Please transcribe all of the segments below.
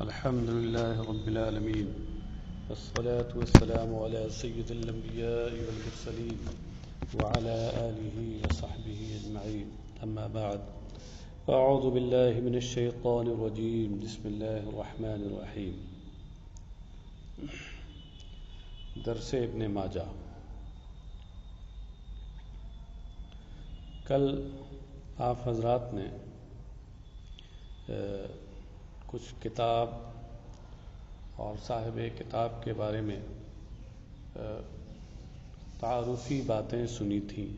الحمد لله رب العالمين والصلاة والسلام على سيد الأنبياء والمرسلين وعلى آله وصحبه أجمعين أما بعد أعوذ بالله من الشيطان الرجيم بسم الله الرحمن الرحيم درس ابن ماجہ۔ کل آپ حضرات نے کچھ کتاب اور صاحب کتاب کے بارے میں تعارفی باتیں سنی تھیں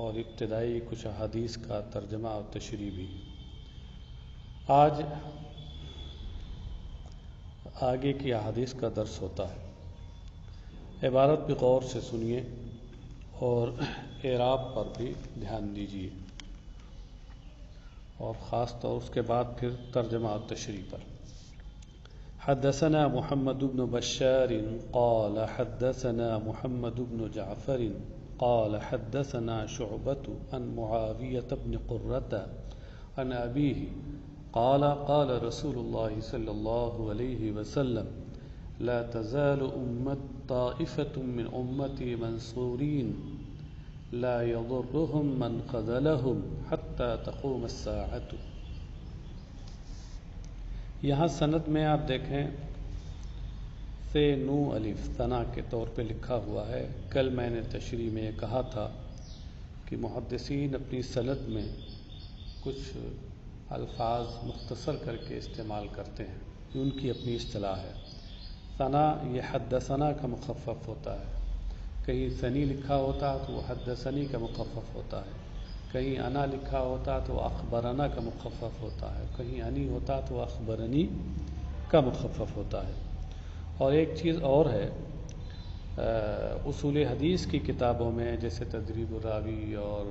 اور ابتدائی کچھ احادیث کا ترجمہ اور تشریح بھی۔ آج آگے کی احادیث کا درس ہوتا ہے۔ عبارت بھی غور سے سنیے اور اعراب پر بھی دھیان دیجیے، اور خاص طور اس کے بعد پھر ترجمہ اور تشریح پر۔ حدثنا محمد بن بشار قال حدثنا محمد بن جعفر قال حدثنا شعبة عن معاوية بن قرة عن أبيه قال قال رسول الله صلى الله عليه وسلم لا تزال طائفة من أمتي منصورين لا يضرهم من خذلهم حتى تقوم الساعة۔ یہاں سند میں آپ دیکھیں سے نو الف ثنا کے طور پہ لکھا ہوا ہے۔ کل میں نے تشریح میں یہ کہا تھا کہ محدثین اپنی سند میں کچھ الفاظ مختصر کر کے استعمال کرتے ہیں، یہ ان کی اپنی اصطلاح ہے۔ ثنا یہ حدثنا کا مخفف ہوتا ہے، کہیں ثنی لکھا ہوتا ہے تو وہ حدثنی کا مخفف ہوتا ہے، کہیں انا لکھا ہوتا تو اخبرنا کا مخفف ہوتا ہے، کہیں انی ہوتا تو اخبرنی کا مخفف ہوتا ہے۔ اور ایک چیز اور ہے، اصول حدیث کی کتابوں میں جیسے تدریب الراوی اور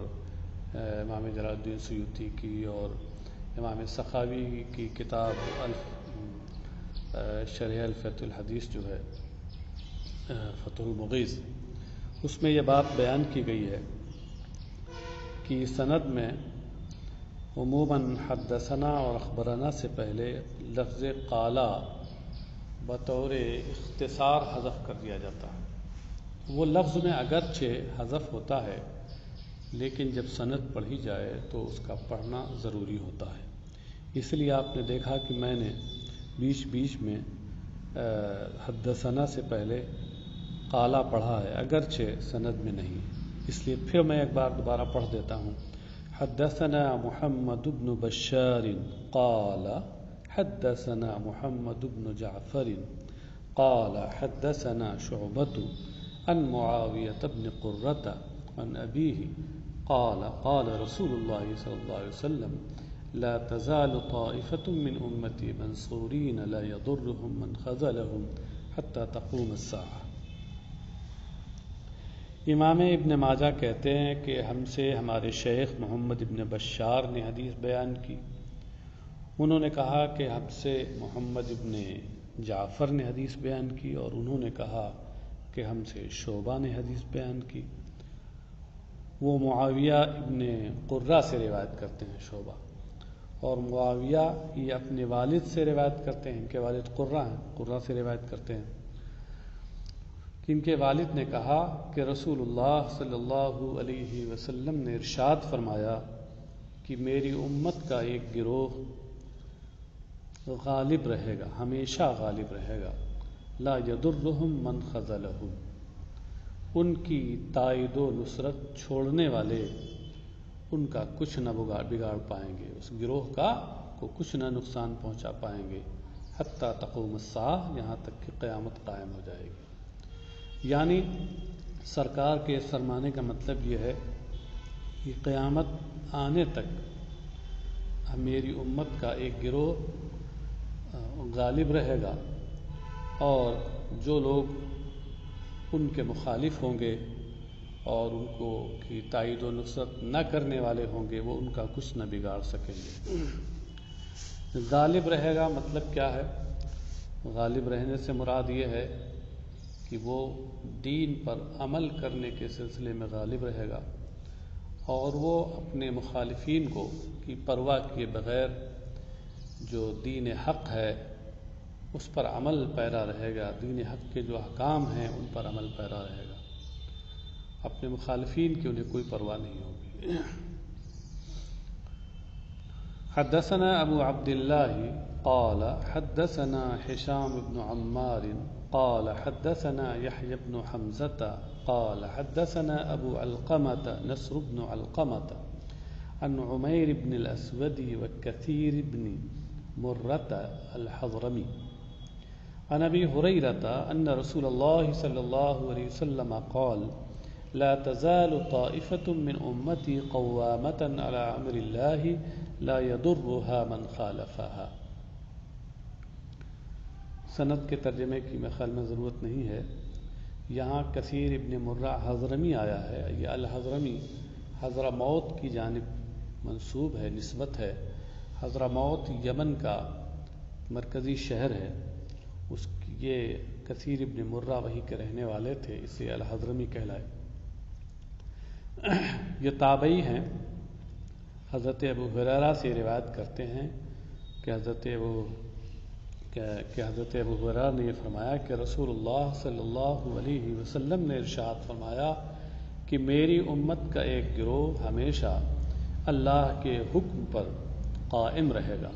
امام جلال الدین سیوطی کی اور امام سخاوی کی کتاب شرح الفتح الحدیث جو ہے فتح المغیث، اس میں یہ بات بیان کی گئی ہے کہ سند میں عموماً حدثنا اور اخبرنا سے پہلے لفظ قالا بطور اختصار حذف کر دیا جاتا ہے۔ وہ لفظ میں اگرچہ حذف ہوتا ہے لیکن جب سند پڑھی جائے تو اس کا پڑھنا ضروری ہوتا ہے۔ اس لیے آپ نے دیکھا کہ میں نے بیچ میں حدثنا سے پہلے قالا پڑھا ہے، اگرچہ سند میں نہیں۔ اس لیے پھر میں ایک بار دوبارہ پڑھ دیتا ہوں۔ حدثنا محمد بن بشار قال حدثنا محمد بن جعفر قال حدثنا شعبة عن معاوية بن قرة عن أبيه قال قال رسول الله صلى الله عليه وسلم لا تزال طائفة من أمتي منصورين لا يضرهم من خذلهم حتى تقوم الساعة۔ امام ابن ماجہ کہتے ہیں کہ ہم سے ہمارے شیخ محمد ابن بشار نے حدیث بیان کی، انہوں نے کہا کہ ہم سے محمد ابن جعفر نے حدیث بیان کی، اور انہوں نے کہا کہ ہم سے شعبہ نے حدیث بیان کی۔ وہ معاویہ ابن قرہ سے روایت کرتے ہیں شعبہ، اور معاویہ یہ اپنے والد سے روایت کرتے ہیں، ان کے والد قرہ ہیں، قرہ سے روایت کرتے ہیں۔ ان کے والد نے کہا کہ رسول اللہ صلی اللہ علیہ وسلم نے ارشاد فرمایا کہ میری امت کا ایک گروہ غالب رہے گا، ہمیشہ غالب رہے گا، لا یضرهم من خذلهم، ان کی تائید و نصرت چھوڑنے والے ان کا کچھ نہ بگاڑ پائیں گے، اس گروہ کا کو کچھ نہ نقصان پہنچا پائیں گے، حتی تقوم الساعہ، یہاں تک کہ قیامت قائم ہو جائے گی۔ یعنی سرکار کے فرمانے کا مطلب یہ ہے کہ قیامت آنے تک میری امت کا ایک گروہ غالب رہے گا، اور جو لوگ ان کے مخالف ہوں گے اور ان کو کی تائید و نصرت نہ کرنے والے ہوں گے، وہ ان کا کچھ نہ بگاڑ سکیں گے۔ غالب رہے گا مطلب کیا ہے؟ غالب رہنے سے مراد یہ ہے کہ وہ دین پر عمل کرنے کے سلسلے میں غالب رہے گا، اور وہ اپنے مخالفین کو کی پرواہ کیے بغیر جو دین حق ہے اس پر عمل پیرا رہے گا، دین حق کے جو احکام ہیں ان پر عمل پیرا رہے گا، اپنے مخالفین کی انہیں کوئی پرواہ نہیں ہوگی۔ حدثنا ابو عبد الله قال حدثنا هشام بن عمار قال حدثنا يحيى بن حمزة قال حدثنا ابو علقمة نصر بن علقمة عن عمير بن الأسود وكثير بن مرة الحضرمي عن أبي هريرة أن رسول الله صلى الله عليه وسلم قال لا تزال طائفة من أمتي قوامة على أمر الله لا يضرها من خالفها۔ سند کے ترجمے کی میں خیال میں ضرورت نہیں ہے، یہاں کثیر ابن مرہ حضرمی آیا ہے۔ یہ الحضرمی حضرموت کی جانب منسوب ہے، نسبت ہے۔ حضرموت یمن کا مرکزی شہر ہے، یہ کثیر ابن مرہ وہیں کے رہنے والے تھے، اسے الحضرمی کہلائے۔ یہ تابعی ہیں، حضرت ابو ہریرہ سے روایت کرتے ہیں کہ حضرت ابو ہریرہ نے یہ فرمایا کہ رسول اللہ صلی اللہ علیہ وسلم نے ارشاد فرمایا کہ میری امت کا ایک گروہ ہمیشہ اللہ کے حکم پر قائم رہے گا،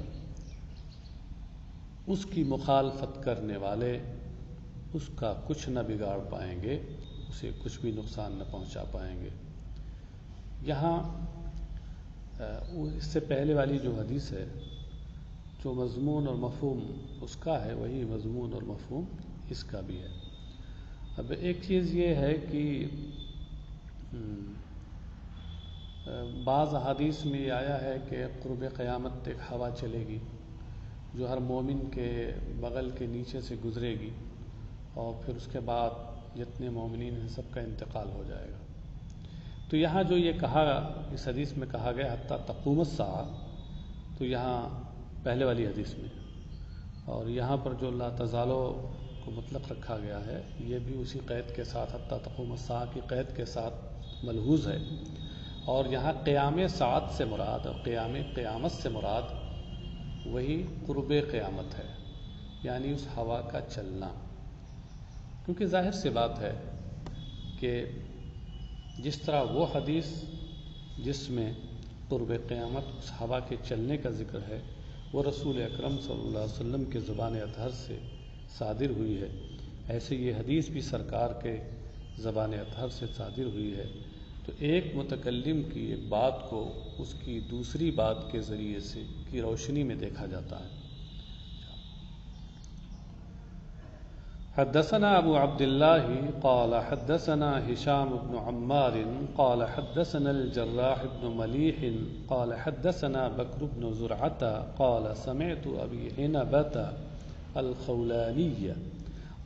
اس کی مخالفت کرنے والے اس کا کچھ نہ بگاڑ پائیں گے، اسے کچھ بھی نقصان نہ پہنچا پائیں گے۔ یہاں اس سے پہلے والی جو حدیث ہے، جو مضمون اور مفہوم اس کا ہے وہی مضمون اور مفہوم اس کا بھی ہے۔ اب ایک چیز یہ ہے کہ بعض احادیث میں یہ آیا ہے کہ قرب قیامت ایک ہوا چلے گی جو ہر مومن کے بغل کے نیچے سے گزرے گی، اور پھر اس کے بعد جتنے مومنین ہیں سب کا انتقال ہو جائے گا۔ تو یہاں جو یہ کہا، اس حدیث میں کہا گیا حتیٰ تقوم الساعہ، تو یہاں پہلے والی حدیث میں، اور یہاں پر جو لا تزالو کو مطلق رکھا گیا ہے یہ بھی اسی قید کے ساتھ حتیٰ تقوم الساعہ کی قید کے ساتھ ملحوظ ہے۔ اور یہاں قیام ساعت سے مراد اور قیام قیامت سے مراد وہی قرب قیامت ہے، یعنی اس ہوا کا چلنا، کیونکہ ظاہر سی بات ہے کہ جس طرح وہ حدیث جس میں قرب قیامت اس ہوا کے چلنے کا ذکر ہے وہ رسول اکرم صلی اللہ علیہ وسلم کے زبان اطہر سے صادر ہوئی ہے، ایسے یہ حدیث بھی سرکار کے زبان اطہر سے صادر ہوئی ہے۔ تو ایک متکلم کی ایک بات کو اس کی دوسری بات کے ذریعے سے کی روشنی میں دیکھا جاتا ہے۔ حدثنا ابو عبد الله قال حدثنا هشام بن عمار قال حدثنا الجراح بن مليح قال حدثنا بكر بن زرعة قال سمعت أبي عنبة الخولاني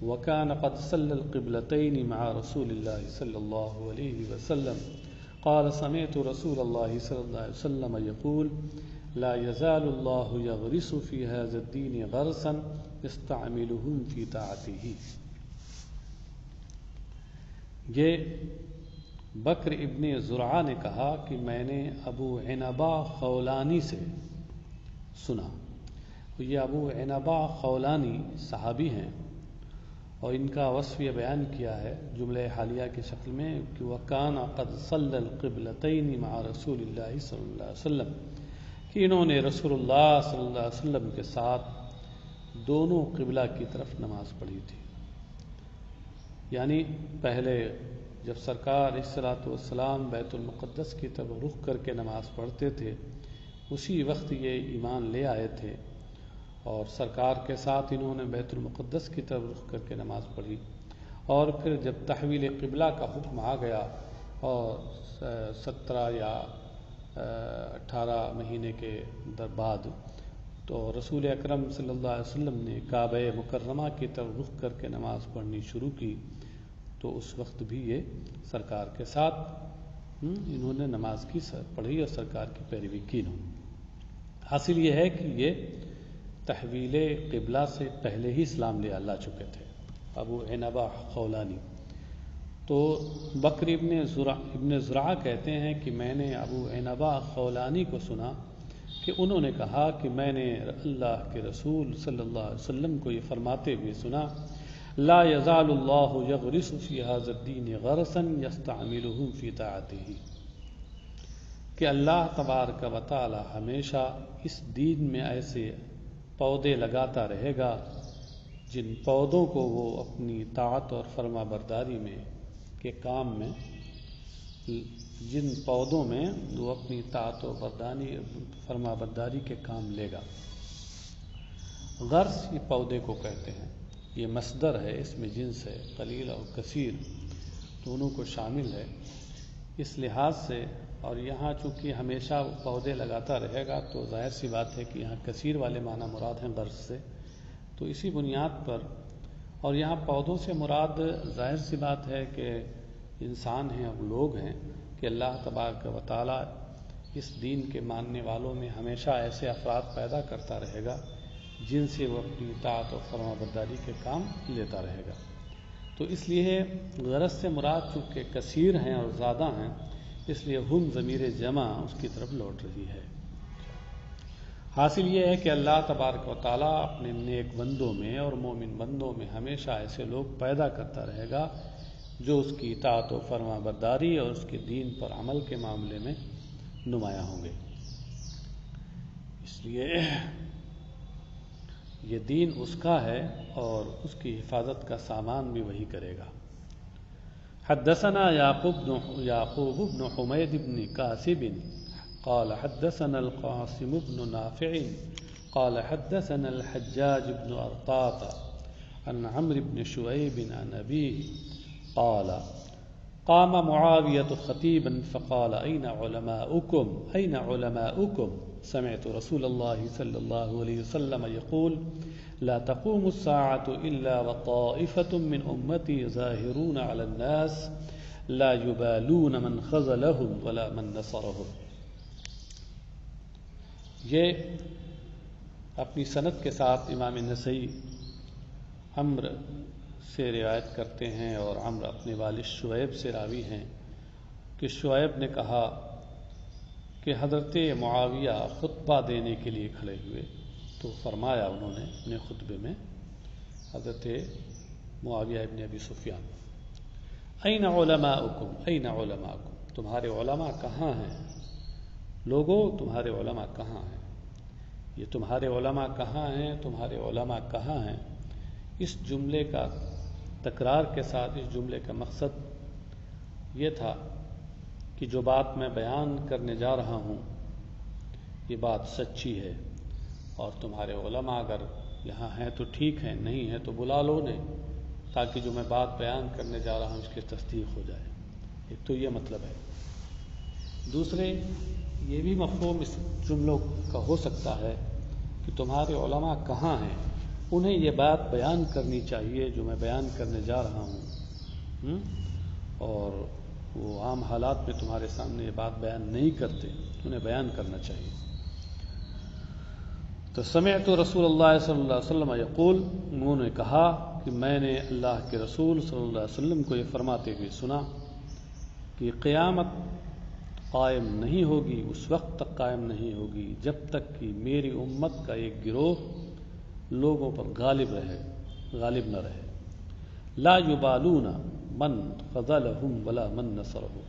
وكان قد صلى القبلتين مع رسول الله صلى الله عليه وسلم قال سمعت رسول الله صلى الله عليه وسلم يقول لا يزال الله يغرس في هذا الدين غرسا يستعملهم في طاعته۔ یہ بکر ابن زرعہ نے کہا کہ میں نے ابو عنبہ خولانی سے سنا۔ یہ ابو عنبہ خولانی صحابی ہیں، اور ان کا وصف یہ بیان کیا ہے جملہ حالیہ کی شکل میں کہ وَكَانَ قَدْ صَلَّى الْقِبْلَتَيْنِ مَعَ رَسُولِ اللَّهِ صلی اللہ علیہ وسلم، کہ انہوں نے رسول اللہ صلی اللہ علیہ وسلم کے ساتھ دونوں قبلہ کی طرف نماز پڑھی تھی۔ یعنی پہلے جب سرکار علیہ الصلوۃ والسلام بیت المقدس کی طرف رخ کر کے نماز پڑھتے تھے، اسی وقت یہ ایمان لے آئے تھے، اور سرکار کے ساتھ انہوں نے بیت المقدس کی طرف رخ کر کے نماز پڑھی، اور پھر جب تحویل قبلہ کا حکم آ گیا اور 17 یا 18 مہینے کے بعد، تو رسول اکرم صلی اللہ علیہ وسلم نے کعبہ مکرمہ کی طرف رخ کر کے نماز پڑھنی شروع کی، تو اس وقت بھی یہ سرکار کے ساتھ انہوں نے نماز کی پڑھی اور سرکار کی پیروی کی انہوں نے۔ حاصل یہ ہے کہ یہ تحویل قبلہ سے پہلے ہی اسلام لے لا چکے تھے ابو عنبہ خولانی۔ تو بکر ابن زرعہ کہتے ہیں کہ میں نے ابو عنبہ خولانی کو سنا کہ کہ انہوں نے کہا کہ میں نے اللہ کے رسول صلی اللہ علیہ وسلم کو یہ فرماتے ہوئے سنا لا یزال اللہ یغرس فی ھذا الدین غرسا یستعملہ فی طاعتہ، کہ اللہ تبارک و تعالی ہمیشہ اس دین میں ایسے پودے لگاتا رہے گا جن پودوں کو وہ اپنی طاعت اور فرما برداری میں کے کام میں، جن پودوں میں وہ اپنی طاعت و فرما برداری کے کام لے گا۔ غرس یہ پودے کو کہتے ہیں، یہ مصدر ہے، اس میں جنس ہے، قلیل اور کثیر دونوں کو شامل ہے، اس لحاظ سے۔ اور یہاں چونکہ ہمیشہ پودے لگاتا رہے گا تو ظاہر سی بات ہے کہ یہاں کثیر والے معنی مراد ہیں غرض سے، تو اسی بنیاد پر، اور یہاں پودوں سے مراد ظاہر سی بات ہے کہ انسان ہیں اور لوگ ہیں، کہ اللہ تبارک و تعالی اس دین کے ماننے والوں میں ہمیشہ ایسے افراد پیدا کرتا رہے گا جن سے وہ اپنی اطاعت و فرما برداری کے کام لیتا رہے گا۔ تو اس لیے غرض سے مراد چونکہ کثیر ہیں اور زیادہ ہیں، اس لیے ہم ضمیر جمع اس کی طرف لوٹ رہی ہے۔ حاصل یہ ہے کہ اللہ تبارک و تعالیٰ اپنے نیک بندوں میں اور مومن بندوں میں ہمیشہ ایسے لوگ پیدا کرتا رہے گا جو اس کی اطاعت و فرما برداری اور اس کے دین پر عمل کے معاملے میں نمایاں ہوں گے۔ اس لیے یہ دین اس کا ہے اور اس کی حفاظت کا سامان بھی وہی کرے گا۔ حدثنا یعقوب بن حمید بن کاسب قال حدثنا القاسم بن نافع قال حدثنا الحجاج بن أرطاط عن عمرو بن شعيب عن أبيه قال قام معاوية خطيبا فقال أين علماؤكم سمعت رسول الله صلى الله عليه وسلم يقول لا تقوم الساعة إلا وطائفة من أمتي ظاهرون على الناس لا يبالون من خذلهم ولا من نصرهم۔ یہ اپنی سند کے ساتھ امام نسائی عمرو سے روایت کرتے ہیں، اور عمرو اپنے والد شعیب سے راوی ہیں کہ شعیب نے کہا کہ حضرت معاویہ خطبہ دینے کے لیے کھڑے ہوئے تو فرمایا انہوں نے اپنے خطبے میں، حضرت معاویہ ابن ابی سفیان، این علماؤکم، تمہارے علماء کہاں ہیں؟ لوگوں تمہارے علماء کہاں ہیں؟ یہ تمہارے علماء کہاں ہیں، تمہارے علماء کہاں ہیں، اس جملے کا تکرار کے ساتھ اس جملے کا مقصد یہ تھا کہ جو بات میں بیان کرنے جا رہا ہوں یہ بات سچی ہے، اور تمہارے علماء اگر یہاں ہیں تو ٹھیک ہیں، نہیں ہیں تو بلا لو انہیں، تاکہ جو میں بات بیان کرنے جا رہا ہوں اس کی تصدیق ہو جائے۔ ایک تو یہ مطلب ہے۔ دوسرے یہ بھی مفہوم اس جملوں کا ہو سکتا ہے کہ تمہارے علماء کہاں ہیں، انہیں یہ بات بیان کرنی چاہیے جو میں بیان کرنے جا رہا ہوں، اور وہ عام حالات میں تمہارے سامنے یہ بات بیان نہیں کرتے، انہیں بیان کرنا چاہیے۔ تو سمعت رسول اللہ صلی اللہ علیہ وسلم یقول، انہوں نے کہا کہ میں نے اللہ کے رسول صلی اللہ علیہ وسلم کو یہ فرماتے ہوئے سنا کہ قیامت قائم نہیں ہوگی، اس وقت تک قائم نہیں ہوگی جب تک کہ میری امت کا ایک گروہ لوگوں پر غالب نہ رہے، لا یبالون من خذلهم ولا من نصرهم،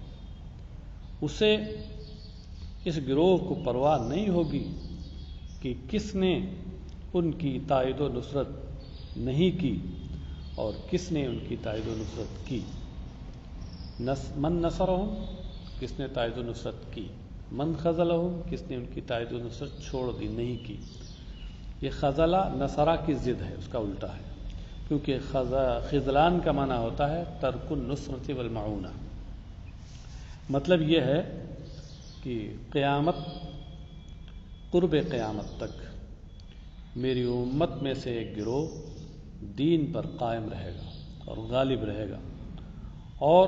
اسے اس گروہ کو پرواہ نہیں ہوگی کہ کس نے ان کی تائید و نصرت نہیں کی اور کس نے ان کی تائید و نصرت کی۔ من نصرهم، کس نے تائید و نصرت کی، من خذلهم، کس نے ان کی تائید و نصرت چھوڑ دی، نہیں کی۔ یہ خذلہ نصرہ کی ضد ہے، اس کا الٹا ہے، کیونکہ خذلان کا معنی ہوتا ہے ترک النصرت والمعونہ۔ مطلب یہ ہے کہ قرب قیامت تک میری امت میں سے ایک گروہ دین پر قائم رہے گا اور غالب رہے گا، اور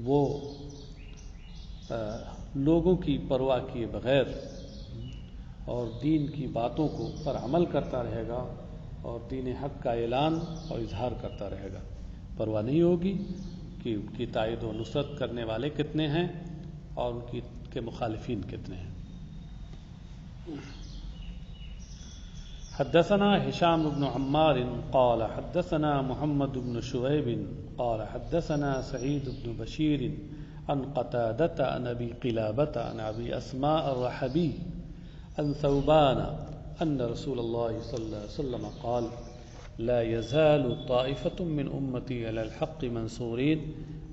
وہ لوگوں کی پرواہ کیے بغیر اور دین کی باتوں کو پر عمل کرتا رہے گا اور دین حق کا اعلان اور اظہار کرتا رہے گا، پرواہ نہیں ہوگی کہ ان کی تائید و نصرت کرنے والے کتنے ہیں اور ان کے مخالفین کتنے ہیں۔ حدثنا هشام بن عمار قال حدثنا محمد بن شعيب قال حدثنا سعيد بن بشير عن قتادة عن أبي قلابة عن أبي أسماء الرحبي عن ثوبان أن رسول الله صلى الله عليه وسلم قال لا يزال طائفة من أمتي على الحق منصورين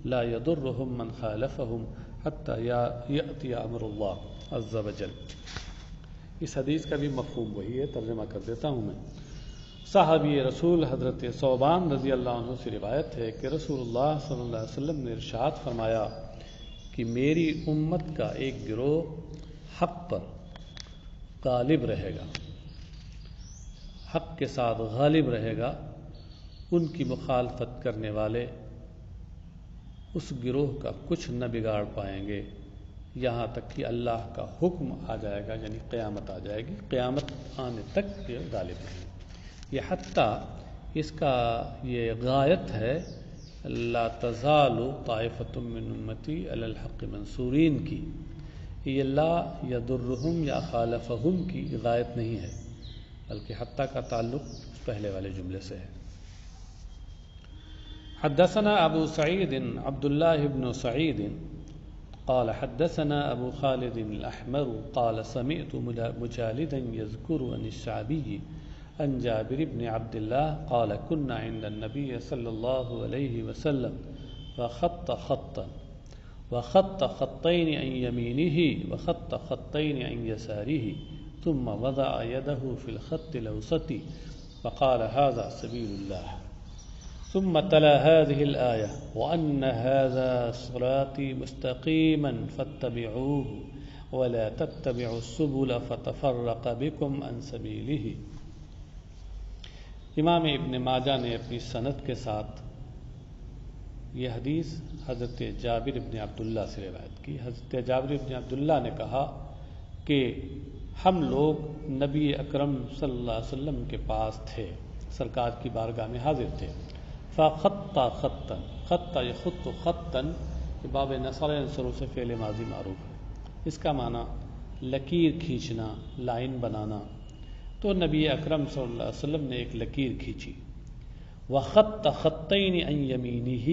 لا يضرهم من خالفهم حتى يأتي أمر الله عز وجل. اس حدیث کا بھی مفہوم وہی ہے، ترجمہ کر دیتا ہوں میں. صحابی رسول حضرت ثوبان رضی اللہ عنہ سے روایت ہے کہ رسول اللہ صلی اللہ علیہ وسلم نے ارشاد فرمایا کہ میری امت کا ایک گروہ حق پر غالب رہے گا، حق کے ساتھ غالب رہے گا. ان کی مخالفت کرنے والے اس گروہ کا کچھ نہ بگاڑ پائیں گے یہاں تک کہ اللہ کا حکم آ جائے گا، یعنی قیامت آ جائے گی. قیامت آنے تک یہ غالب رہیں گے. یہ حتیٰ اس کا یہ غایت ہے لا تزال طائفة من امتی علی الحق منصورین کی. یہ لا یضرہم یا خالفہم کی غایت نہیں ہے، بلکہ حتیٰ کا تعلق پہلے والے جملے سے ہے. حدثنا ابو سعید عبد اللہ بن سعید قال حدثنا ابو خالد الاحمر قال سمعت مجالدا يذكر عن الشعبي عن جابر بن عبد الله قال كنا عند النبي صلى الله عليه وسلم وخط خطين عن يمينه وخط خطين عن يساره ثم وضع يده في الخط الأوسط فقال هذا سبيل الله ثم تلا هذه الآية وأن هذا صراطي مستقيما فاتبعوه ولا تتبعوا السبل فتفرق بكم عن سبيله. امام ابن ماجہ نے اپنی سند کے ساتھ یہ حدیث حضرت جابر بن عبداللہ سے روایت کی. حضرت جابر بن عبداللہ نے کہا کہ ہم لوگ نبی اکرم صلی اللہ علیہ وسلم کے پاس تھے، سرکار کی بارگاہ میں حاضر تھے. فخط خطا، خط یخط خطا باب نصر انصروں سے فعل ماضی معروف ہے. اس کا معنی لکیر کھینچنا، لائن بنانا. تو نبی اکرم صلی اللہ علیہ وسلم نے ایک لکیر کھینچی. وخط خطین عن یمینہ،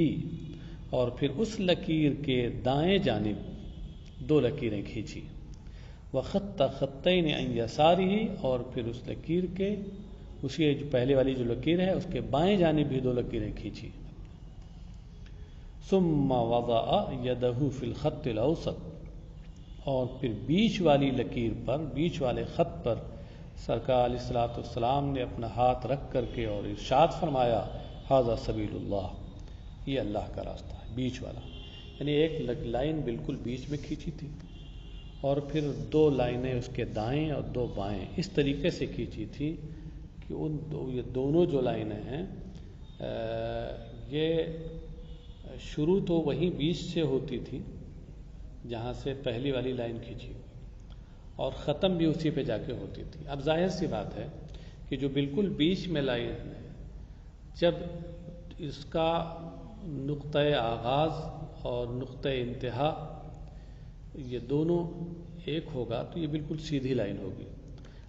اور پھر اس لکیر کے دائیں جانب دو لکیریں کھینچی. وخط خطین عن یسارہ، اور پھر اس لکیر کے اسی جو پہلے والی جو لکیر ہے اس کے بائیں جانب بھی دو لکیریں کھینچی. ثم وضع یدہ فی الخط الاوسط، اور پھر بیچ والی لکیر پر، بیچ والے خط پر سرکار علیہ الصلوۃ والسلام نے اپنا ہاتھ رکھ کر کے اور ارشاد فرمایا ھذا سبیل اللہ، یہ اللہ کا راستہ ہے، بیچ والا. یعنی ایک لائن بالکل بیچ میں کھینچی تھی اور پھر دو لائنیں اس کے دائیں اور دو بائیں اس طریقے سے کھینچی تھی کہ یہ دونوں جو لائنیں ہیں یہ شروع تو وہیں بیچ سے ہوتی تھی جہاں سے پہلی والی لائن کھینچی، اور ختم بھی اسی پہ جا کے ہوتی تھی. اب ظاہر سی بات ہے کہ جو بالکل بیچ میں لائن ہے، جب اس کا نقطۂ آغاز اور نقطۂ انتہا یہ دونوں ایک ہوگا تو یہ بالکل سیدھی لائن ہوگی.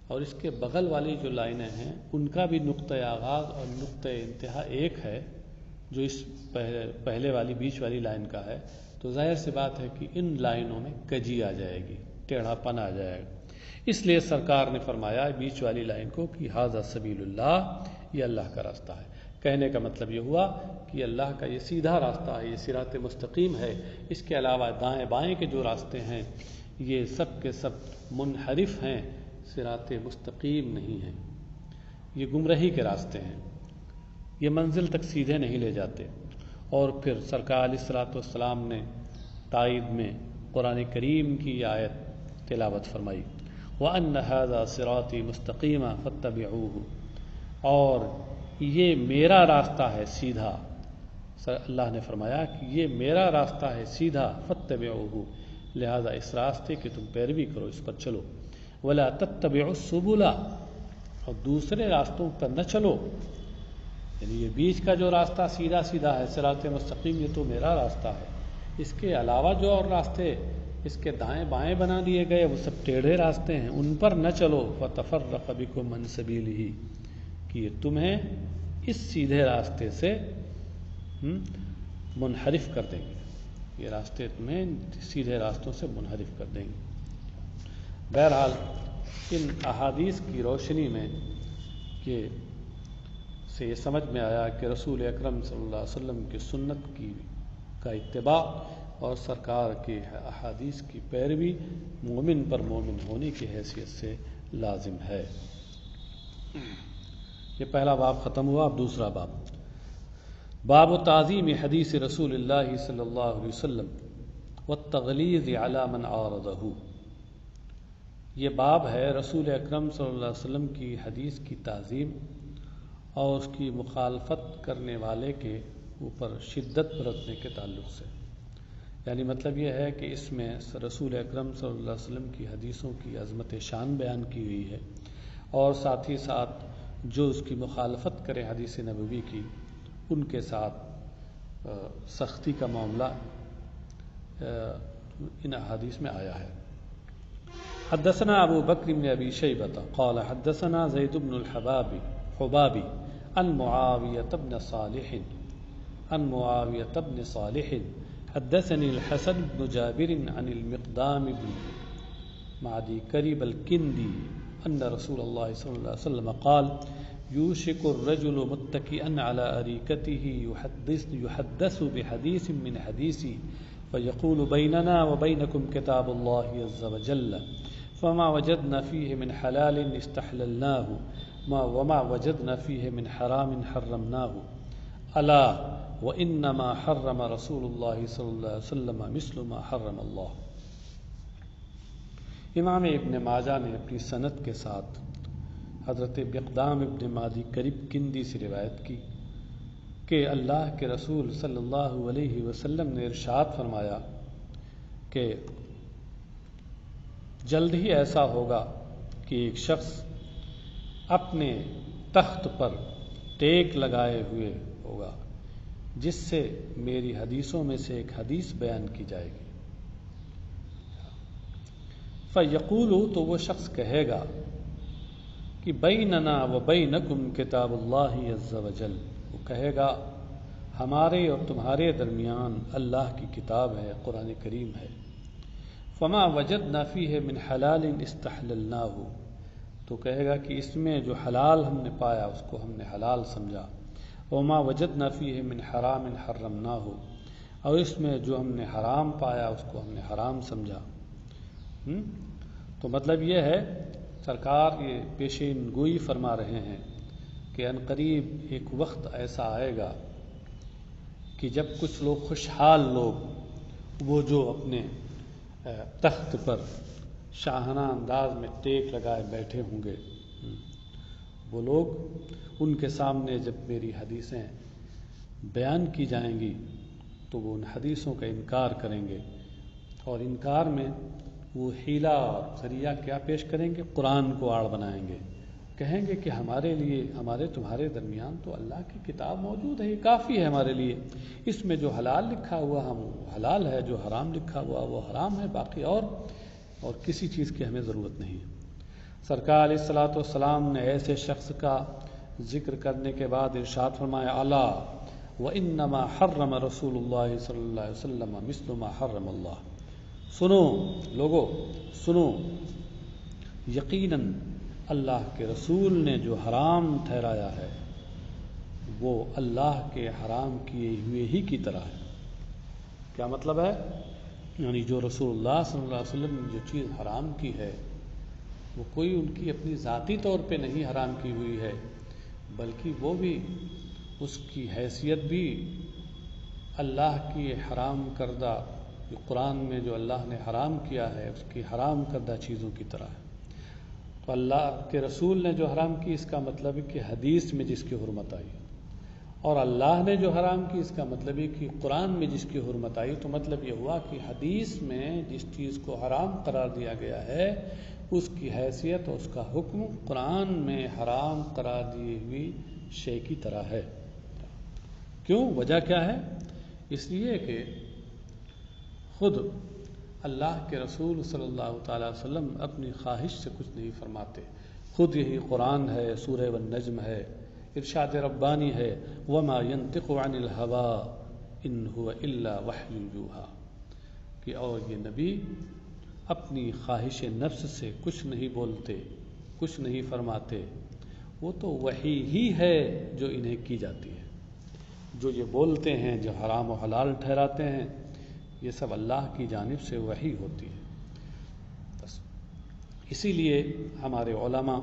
اور اس کے بغل والی جو لائنیں ہیں ان کا بھی نقطۂ آغاز اور نقطۂ انتہا ایک ہے جو اس پہلے والی بیچ والی لائن کا ہے. تو ظاہر سی بات ہے کہ ان لائنوں میں کجی آ جائے گی، ٹیڑھا پن آ جائے گا. اس لیے سرکار نے فرمایا بیچ والی لائن کو کہ ھذا سبیل اللہ، یہ اللہ کا راستہ ہے. کہنے کا مطلب یہ ہوا کہ اللہ کا یہ سیدھا راستہ ہے، یہ صراط مستقیم ہے. اس کے علاوہ دائیں بائیں کے جو راستے ہیں یہ سب کے سب منحرف ہیں، صراط مستقیم نہیں ہیں، یہ گمراہی کے راستے ہیں، یہ منزل تک سیدھے نہیں لے جاتے. اور پھر سرکار علیہ الصلوۃ والسلام نے تائید میں قرآن کریم کی آیت تلاوت فرمائی وَأَنَّ هَذَا صِرَاطِي مُسْتَقِيمًا فَاتَّبِعُوهُ، اور یہ میرا راستہ ہے سیدھا. اللہ نے فرمایا کہ یہ میرا راستہ ہے سیدھا، فَاتَّبِعُوهُ، لہذا اس راستے کی تم پیروی کرو، اس پر چلو. وَلَا تَتَّبِعُوا السُّبُلَ، اور دوسرے راستوں پر نہ چلو. یعنی یہ بیچ کا جو راستہ سیدھا سیدھا ہے صراط مستقیم، یہ تو میرا راستہ ہے. اس کے علاوہ جو اور راستے اس کے دائیں بائیں بنا دیے گئے، وہ سب ٹیڑھے راستے ہیں، ان پر نہ چلو فتفرق بکم عن سبیلہ، کہ یہ تمہیں اس سیدھے راستے سے منحرف کر دیں گے، یہ راستے تمہیں سیدھے راستوں سے منحرف کر دیں گے۔ بہرحال ان احادیث کی روشنی میں سے یہ سمجھ میں آیا کہ رسول اکرم صلی اللہ علیہ وسلم کی سنت کا اتباع اور سرکار کی احادیث کی پیروی مومن پر مومن ہونے کی حیثیت سے لازم ہے۔ یہ پہلا باب ختم ہوا۔ اب دوسرا باب، باب تعظیم حدیث رسول اللہ صلی اللہ علیہ وسلم والتغلیظ علی من عارضہ۔ یہ باب ہے رسول اکرم صلی اللہ علیہ وسلم کی حدیث کی تعظیم اور اس کی مخالفت کرنے والے کے اوپر شدت برتنے کے تعلق سے۔ یعنی مطلب یہ ہے کہ اس میں رسول اکرم صلی اللہ علیہ وسلم کی حدیثوں کی عظمت شان بیان کی ہوئی ہے، اور ساتھ ہی ساتھ جو اس کی مخالفت کرے حدیث نبوی کی، ان کے ساتھ سختی کا معاملہ ان احادیث میں آیا ہے۔ حدثنا ابو بکر بن ابی شیبۃ قال حدثنا زید بن الحبابی عن معاویة بن صالح حدثني الحسن بن جابر عن المقدام بن معدي كرب الكندي أن رسول الله صلى الله عليه وسلم قال يوشك الرجل متكئا على أريكته يحدث بحديث من حديثي فيقول بيننا وبينكم كتاب الله عز وجل فما وجدنا فيه من حلال استحللناه وما وجدنا فيه من حرام حرمناه ألا وإنما حرم رسول الله صلی اللہ علیہ وسلم مثل ما حرم اللہ۔ امام ابن ماجہ نے اپنی سند کے ساتھ حضرت مقدام ابن معدی کرب کندی سے روایت کی کہ اللہ کے رسول صلی اللہ علیہ وسلم نے ارشاد فرمایا کہ جلد ہی ایسا ہوگا کہ ایک شخص اپنے تخت پر ٹیک لگائے ہوئے ہوگا جس سے میری حدیثوں میں سے ایک حدیث بیان کی جائے گی، فَيَقُولُ تو وہ شخص کہے گا کہ بَيْنَنَا وَبَيْنَكُمْ كِتَابُ اللَّهِ عَزَّ وَجَلَّ، وہ کہے گا ہمارے اور تمہارے درمیان اللہ کی کتاب ہے، قرآن کریم ہے۔ فَمَا وَجَدْنَا فِيهِ مِنْ حَلَالٍ اسْتَحْلَلْنَاهُ، تو کہے گا کہ اس میں جو حلال ہم نے پایا اس کو ہم نے حلال سمجھا، وَمَا وَجَدْنَا فِيهِ مِنْ حَرَامٍ حَرَّمْنَاهُ، اور اس میں جو ہم نے حرام پایا اس کو ہم نے حرام سمجھا۔ تو مطلب یہ ہے سرکار یہ پیشین گوئی فرما رہے ہیں کہ عنقریب ایک وقت ایسا آئے گا کہ جب کچھ لوگ خوشحال لوگ وہ جو اپنے تخت پر شاہانہ انداز میں ٹیک لگائے بیٹھے ہوں گے، وہ لوگ ان کے سامنے جب میری حدیثیں بیان کی جائیں گی تو وہ ان حدیثوں کا انکار کریں گے، اور انکار میں وہ حیلہ اور ذریعہ کیا پیش کریں گے؟ قرآن کو آڑ بنائیں گے، کہیں گے کہ ہمارے لیے ہمارے تمہارے درمیان تو اللہ کی کتاب موجود ہے، یہ کافی ہے ہمارے لیے، اس میں جو حلال لکھا ہوا ہم حلال ہے، جو حرام لکھا ہوا وہ حرام ہے، باقی اور کسی چیز کی ہمیں ضرورت نہیں ہے۔ سرکار علیہ الصلوۃ والسلام نے ایسے شخص کا ذکر کرنے کے بعد ارشاد فرمایا الا وانما حرم رسول اللہ صلی اللہ علیہ وسلم مثل ما حرم اللہ، سنو لوگو سنو، یقیناً اللہ کے رسول نے جو حرام ٹھہرایا ہے وہ اللہ کے حرام کیے ہوئے ہی کی طرح ہے۔ کیا مطلب ہے؟ یعنی جو رسول اللہ صلی اللہ علیہ وسلم نے جو چیز حرام کی ہے وہ کوئی ان کی اپنی ذاتی طور پہ نہیں حرام کی ہوئی ہے، بلکہ وہ بھی اس کی حیثیت بھی اللہ کی حرام کردہ، جو قرآن میں جو اللہ نے حرام کیا ہے اس کی حرام کردہ چیزوں کی طرح ہے۔ تو اللہ کے رسول نے جو حرام کی اس کا مطلب ہے کہ حدیث میں جس کی حرمت آئی، اور اللہ نے جو حرام کی اس کا مطلب ہے کہ قرآن میں جس کی حرمت آئی۔ تو مطلب یہ ہوا کہ حدیث میں جس چیز کو حرام قرار دیا گیا ہے اس کی حیثیت اور اس کا حکم قرآن میں حرام قرار دی ہوئی شے کی طرح ہے۔ کیوں؟ وجہ کیا ہے؟ اس لیے کہ خود اللہ کے رسول صلی اللہ تعالیٰ علیہ وسلم اپنی خواہش سے کچھ نہیں فرماتے. خود یہی قرآن ہے، سورہ والنجم ہے، ارشاد ربانی ہے، وما ينطق عن الهوى ان هو الا وحی یوحی، کہ اور یہ نبی اپنی خواہش نفس سے کچھ نہیں بولتے، کچھ نہیں فرماتے، وہ تو وحی ہی ہے جو انہیں کی جاتی ہے. جو یہ بولتے ہیں، جو حرام و حلال ٹھہراتے ہیں، یہ سب اللہ کی جانب سے وحی ہوتی ہے. بس اسی لیے ہمارے علماء،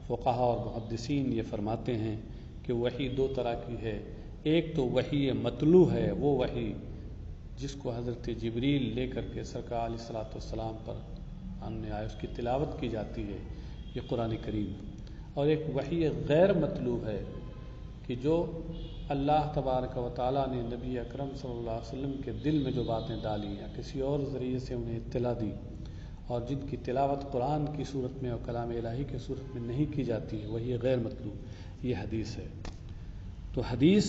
فقہاء اور محدثین یہ فرماتے ہیں کہ وحی دو طرح کی ہے. ایک تو وحی متلو ہے، وہ وحی جس کو حضرت جبریل لے کر کے سرکار علیہ الصلوۃ والسلام پر آنے آئے، اس کی تلاوت کی جاتی ہے، یہ قرآن کریم. اور ایک وحی غیر مطلوب ہے کہ جو اللہ تبارک و تعالیٰ نے نبی اکرم صلی اللہ علیہ وسلم کے دل میں جو باتیں ڈالی یا کسی اور ذریعے سے انہیں اطلاع دی، اور جن کی تلاوت قرآن کی صورت میں اور کلام الہی کی صورت میں نہیں کی جاتی ہے، وہی غیر مطلوب. یہ حدیث ہے. تو حدیث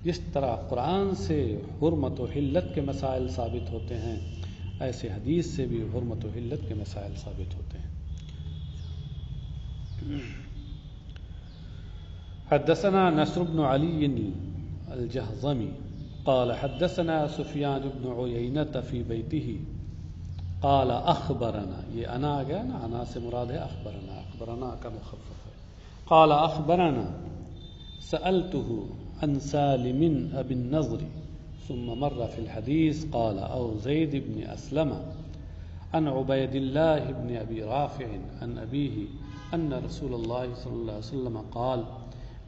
جس طرح قرآن سے حرمت و حلت کے مسائل ثابت ہوتے ہیں، ایسے حدیث سے بھی حرمت و حلت کے مسائل ثابت ہوتے ہیں. حدثنا نصر بن علی الجہضمی قال حدثنا سفیان بن عیینة فی بیتہ قال اخبرنا، یہ انا آ گیا نا، انا سے مراد ہے اخبرنا، اخبرنا کا مخفف ہے. قال اخبرنا سألته عن سالم ابي النضر ثم مر في الحديث قال او زيد بن اسلم عن عبيد الله بن ابي رافع عن ابيه ان رسول الله صلى الله عليه وسلم قال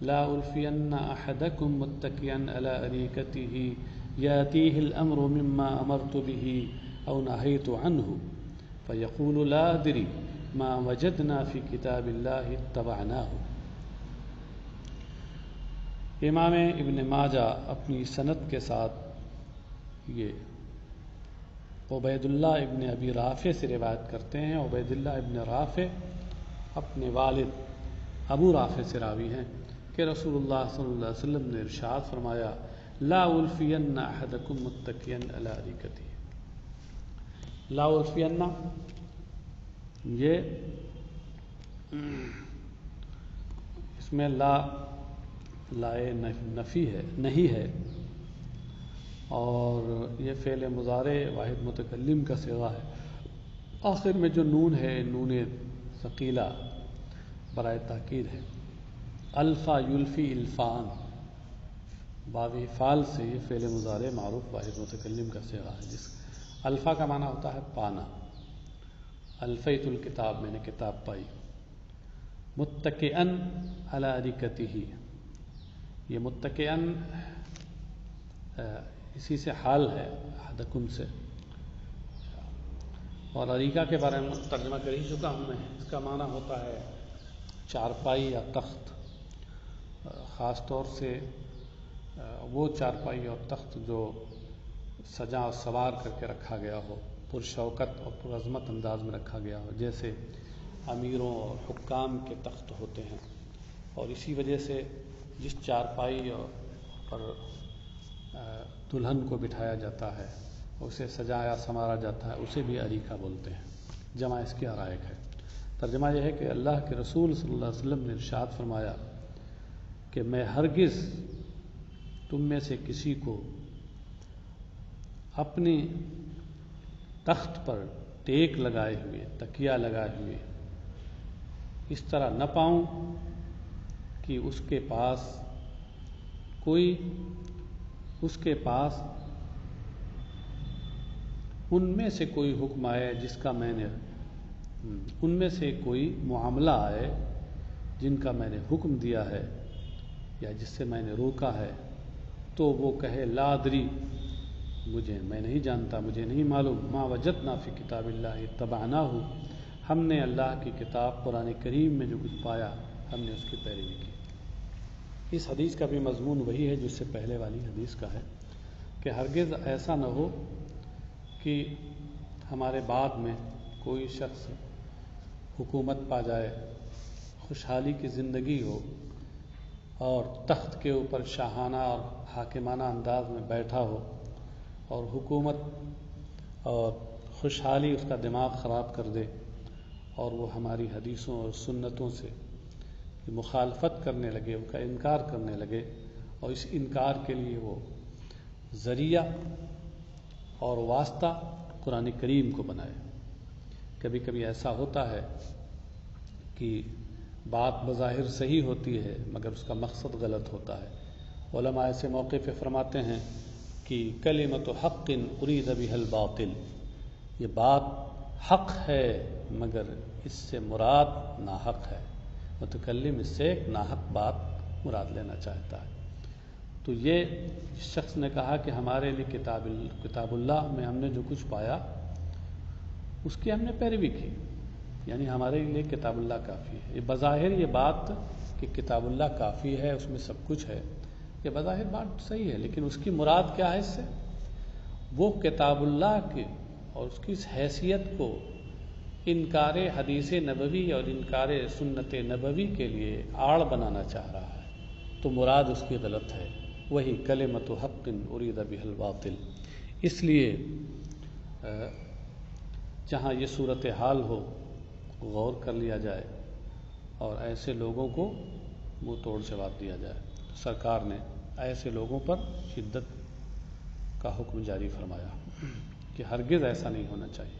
لا ألفين أحدكم متكئا على أريكته يأتيه الأمر مما أمرت به أو نهيت عنه فيقول لا أدري ما وجدنا في كتاب الله اتبعناه. امام ابن ماجہ اپنی سند کے ساتھ یہ عبید اللہ ابن ابی رافع سے روایت کرتے ہیں. عبید اللہ ابن رافع اپنے والد ابو رافع سے راوی ہیں کہ رسول اللہ صلی اللہ علیہ وسلم نے ارشاد فرمایا لا ألفين أحدكم متكئا على أريكته. لا ألفين یہ اس میں لا لائے نفی ہے، نہیں ہے، اور یہ فعل مضارع واحد متکلم کا صیغہ ہے. آخر میں جو نون ہے، نون ثقیلہ برائے تاکید ہے. الفا یلفی الفان، باب فعل سے یہ فعل مضارع معروف واحد متکلم کا صیغہ ہے. جس الفا کا معنی ہوتا ہے پانا. الفیت الکتاب، میں نے کتاب پائی. متکئن علی ارکتہ، یہ متکئن اسی سے حال ہے احدکم سے. اور اریکہ کے بارے میں ترجمہ کر ہی چکا ہوں میں. اس کا معنی ہوتا ہے چارپائی یا تخت، خاص طور سے وہ چارپائی اور تخت جو سجا و سوار کر کے رکھا گیا ہو، پرشوکت اور پرعظمت انداز میں رکھا گیا ہو، جیسے امیروں اور حکام کے تخت ہوتے ہیں. اور اسی وجہ سے جس چارپائی پر دلہن کو بٹھایا جاتا ہے، اسے سجایا سنوارا جاتا ہے، اسے بھی اریکہ بولتے ہیں. جمع اس کی ارائک ہے. ترجمہ یہ ہے کہ اللہ کے رسول صلی اللہ علیہ وسلم نے ارشاد فرمایا کہ میں ہرگز تم میں سے کسی کو اپنے تخت پر ٹیک لگائے ہوئے، تکیہ لگائے ہوئے اس طرح نہ پاؤں کہ اس کے پاس ان میں سے کوئی حکم آئے جس کا میں نے ان میں سے کوئی معاملہ آئے جن کا میں نے حکم دیا ہے یا جس سے میں نے روکا ہے، تو وہ کہے لا ادری، میں نہیں جانتا، مجھے نہیں معلوم. ما وجدنا فی کتاب اللہ اتبعناہ، ہم نے اللہ کی کتاب قرآن کریم میں جو کچھ پایا ہم نے اس کی پیروی کی. اس حدیث کا بھی مضمون وہی ہے جس سے پہلے والی حدیث کا ہے کہ ہرگز ایسا نہ ہو کہ ہمارے بعد میں کوئی شخص حکومت پا جائے، خوشحالی کی زندگی ہو اور تخت کے اوپر شاہانہ اور حاکمانہ انداز میں بیٹھا ہو اور حکومت اور خوشحالی اس کا دماغ خراب کر دے اور وہ ہماری حدیثوں اور سنتوں سے مخالفت کرنے لگے، ان کا انکار کرنے لگے، اور اس انکار کے لیے وہ ذریعہ اور واسطہ قرآن کریم کو بنائے۔ کبھی کبھی ایسا ہوتا ہے کہ بات بظاہر صحیح ہوتی ہے مگر اس کا مقصد غلط ہوتا ہے۔ علماء ایسے موقع پہ فرماتے ہیں کہ کلمۃ حق ارید بها الباطل، یہ بات حق ہے مگر اس سے مراد ناحق ہے، متکلم اس سے ایک ناحق بات مراد لینا چاہتا ہے۔ تو یہ شخص نے کہا کہ ہمارے لیے کتاب اللہ میں ہم نے جو کچھ پایا اس کی ہم نے پیروی کی، یعنی ہمارے لیے کتاب اللہ کافی ہے۔ یہ بظاہر یہ بات کہ کتاب اللہ کافی ہے، اس میں سب کچھ ہے، یہ بظاہر بات صحیح ہے، لیکن اس کی مراد کیا ہے اس سے؟ وہ کتاب اللہ کی اور اس کی حیثیت کو انکار حدیث نبوی اور انکار سنت نبوی کے لیے آڑ بنانا چاہ رہا ہے، تو مراد اس کی غلط ہے، وہی کلمۃ حق ارید بها الباطل۔ اس لیے جہاں یہ صورتحال ہو غور کر لیا جائے اور ایسے لوگوں کو منہ توڑ جواب دیا جائے۔ سرکار نے ایسے لوگوں پر شدت کا حکم جاری فرمایا کہ ہرگز ایسا نہیں ہونا چاہیے۔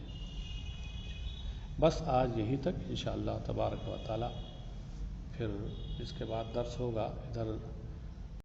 بس آج یہی تک، انشاءاللہ تبارک و تعالی، پھر اس کے بعد درس ہوگا ادھر